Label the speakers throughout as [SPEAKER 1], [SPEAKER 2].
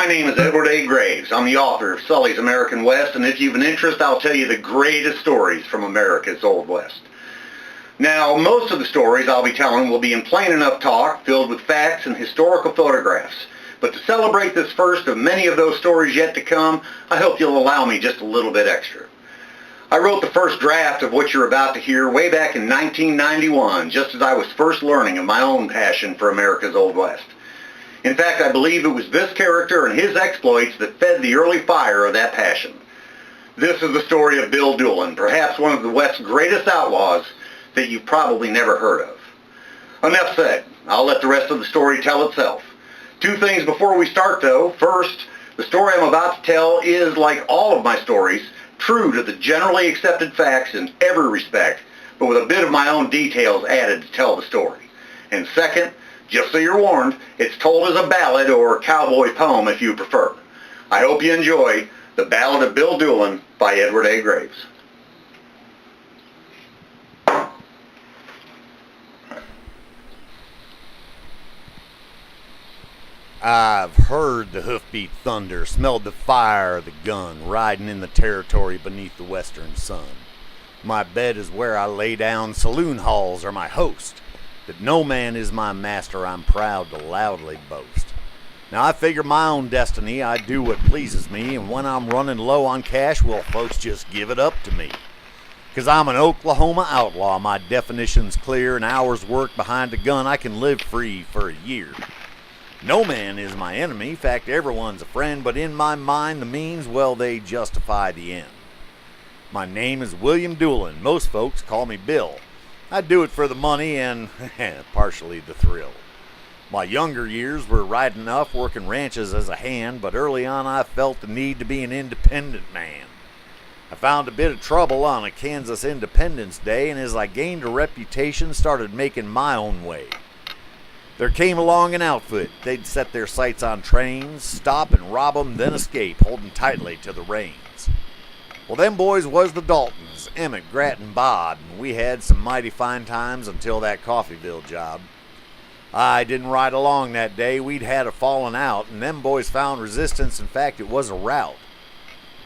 [SPEAKER 1] name is Edward A. Graves. I'm the author of Sully's American West, and if you've an interest, I'll tell you the greatest stories from America's Old West. Now, most of the stories I'll be telling will be in plain enough talk, filled with facts and historical photographs. But to celebrate this first of many of those stories yet to come, I hope you'll allow me just a little bit extra. I wrote the first draft of what you're about to hear way back in 1991, just as I was first learning of my own passion for America's Old West. In fact, I believe it was this character and his exploits that fed the early fire of that passion. This is the story of Bill Doolin, perhaps one of the West's greatest outlaws that you've probably never heard of. Enough said. I'll let the rest of the story tell itself. Two things before we start, though. First, the story I'm about to tell is, like all of my stories, true to the generally accepted facts in every respect, but with a bit of my own details added to tell the story. And second, just so you're warned, it's told as a ballad or cowboy poem if you prefer. I hope you enjoy The Ballad of Bill Doolin by Edward A. Graves.
[SPEAKER 2] I've heard the hoofbeat thunder, smelled the fire of the gun, riding in the territory beneath the western sun. My bed is where I lay down, saloon halls are my host. That no man is my master, I'm proud to loudly boast. Now I figure my own destiny, I do what pleases me, and when I'm running low on cash, well, folks just give it up to me. 'Cause I'm an Oklahoma outlaw, my definition's clear, an hour's work behind a gun, I can live free for a year. No man is my enemy, in fact everyone's a friend, but in my mind the means, well, they justify the end. My name is William Doolin, most folks call me Bill. I do it for the money and partially the thrill. My younger years were right enough working ranches as a hand, but early on I felt the need to be an independent man. I found a bit of trouble on a Kansas Independence Day, and as I gained a reputation, started making my own way. There came along an outfit. They'd set their sights on trains, stop and rob 'em, then escape, holding tightly to the reins. Well, them boys was the Daltons, Emmett, Grat, and Bob, and we had some mighty fine times until that Coffeyville job. I didn't ride along that day. We'd had a falling out, and them boys found resistance. In fact, it was a rout.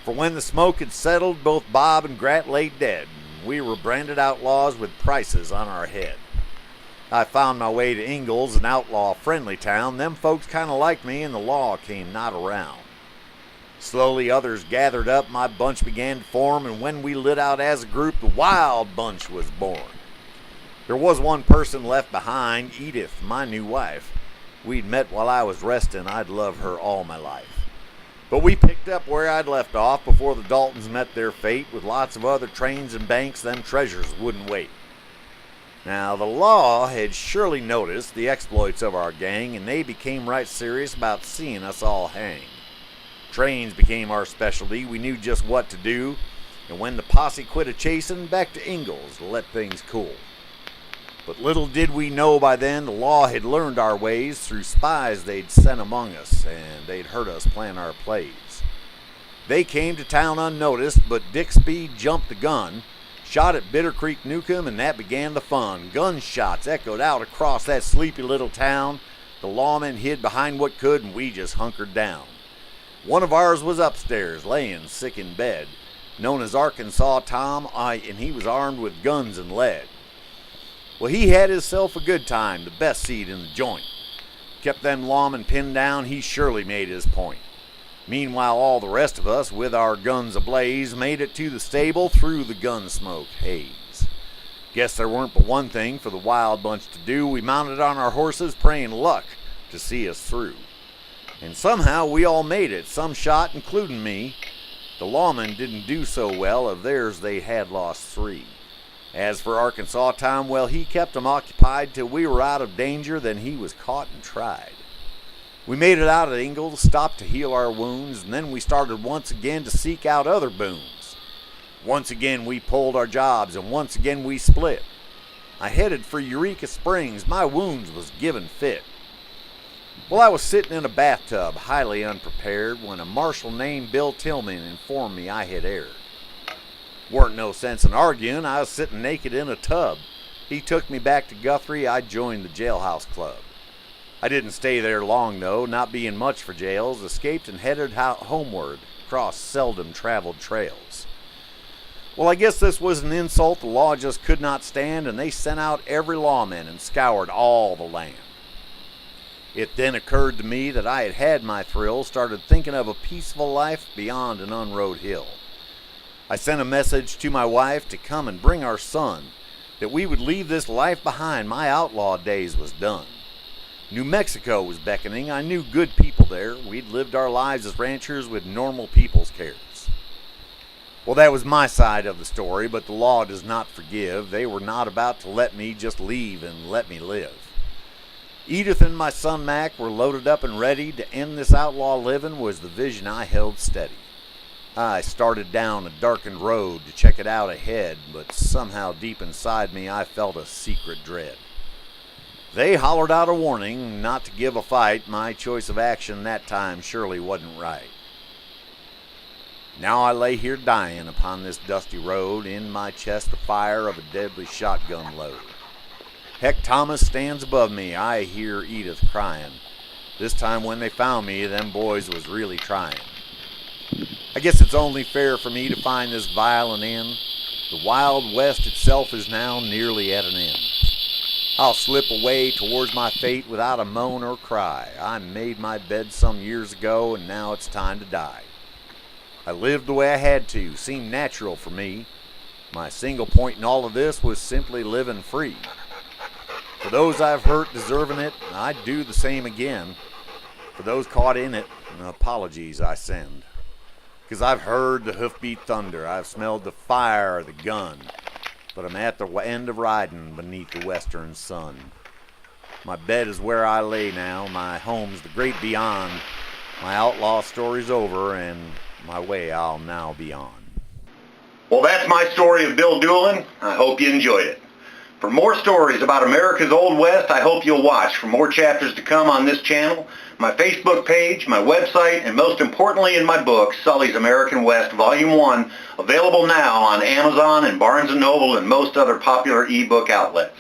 [SPEAKER 2] For when the smoke had settled, both Bob and Grat lay dead, and we were branded outlaws with prices on our head. I found my way to Ingalls, an outlaw-friendly town. Them folks kind of liked me, and the law came not around. Slowly others gathered up, my bunch began to form, and when we lit out as a group, the Wild Bunch was born. There was one person left behind, Edith, my new wife. We'd met while I was resting. I'd loved her all my life. But we picked up where I'd left off before the Daltons met their fate. With lots of other trains and banks, them treasures wouldn't wait. Now, the law had surely noticed the exploits of our gang, and they became right serious about seeing us all hang. Trains became our specialty. We knew just what to do, and when the posse quit a-chasing, back to Ingalls to let things cool. But little did we know by then the law had learned our ways through spies they'd sent among us, and they'd heard us plan our plays. They came to town unnoticed, but Dick Speed jumped the gun, shot at Bitter Creek Newcomb, and that began the fun. Gunshots echoed out across that sleepy little town. The lawmen hid behind what could, and we just hunkered down. One of ours was upstairs, laying sick in bed, known as Arkansas Tom, and he was armed with guns and lead. Well, he had himself a good time, the best seat in the joint. Kept them lawmen pinned down, he surely made his point. Meanwhile, all the rest of us, with our guns ablaze, made it to the stable through the gun smoke haze. Guess there weren't but one thing for the Wild Bunch to do. We mounted on our horses, praying luck to see us through. And somehow we all made it, some shot, including me. The lawmen didn't do so well, of theirs they had lost 3. As for Arkansas Tom, well, he kept them occupied till we were out of danger, then he was caught and tried. We made it out of Ingalls, stopped to heal our wounds, and then we started once again to seek out other boons. Once again we pulled our jobs, and once again we split. I headed for Eureka Springs, my wounds was given fit. Well, I was sitting in a bathtub, highly unprepared, when a marshal named Bill Tillman informed me I had erred. Weren't no sense in arguing, I was sitting naked in a tub. He took me back to Guthrie, I joined the jailhouse club. I didn't stay there long, though, not being much for jails, escaped and headed homeward, across seldom traveled trails. Well, I guess this was an insult the law just could not stand, and they sent out every lawman and scoured all the land. It then occurred to me that I had had my thrill, started thinking of a peaceful life beyond an unrode hill. I sent a message to my wife to come and bring our son, that we would leave this life behind. My outlaw days was done. New Mexico was beckoning. I knew good people there. We'd lived our lives as ranchers with normal people's cares. Well, that was my side of the story, but the law does not forgive. They were not about to let me just leave and let me live. Edith and my son Mac were loaded up and ready to end this outlaw living was the vision I held steady. I started down a darkened road to check it out ahead, but somehow deep inside me I felt a secret dread. They hollered out a warning not to give a fight. My choice of action that time surely wasn't right. Now I lay here dying upon this dusty road, in my chest the fire of a deadly shotgun load. Heck Thomas stands above me, I hear Edith crying. This time when they found me, them boys was really trying. I guess it's only fair for me to find this violent end. The Wild West itself is now nearly at an end. I'll slip away towards my fate without a moan or cry. I made my bed some years ago, and now it's time to die. I lived the way I had to, seemed natural for me. My single point in all of this was simply living free. For those I've hurt deserving it, I'd do the same again. For those caught in it, apologies I send. 'Cause I've heard the hoofbeat thunder, I've smelled the fire, the gun, but I'm at the end of riding beneath the western sun. My bed is where I lay now, my home's the great beyond. My outlaw story's over, and my way I'll now be on.
[SPEAKER 1] Well, that's my story of Bill Doolin. I hope you enjoyed it. For more stories about America's Old West, I hope you'll watch for more chapters to come on this channel, my Facebook page, my website, and most importantly in my book, Sully's American West Volume 1, available now on Amazon and Barnes & Noble and most other popular ebook outlets.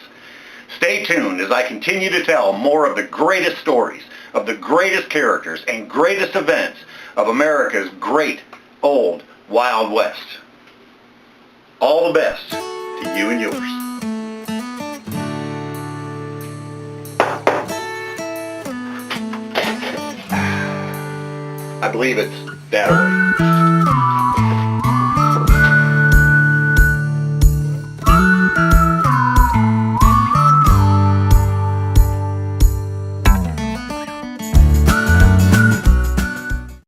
[SPEAKER 1] Stay tuned as I continue to tell more of the greatest stories, of the greatest characters, and greatest events of America's great old Wild West. All the best to you and yours. I believe it's that way.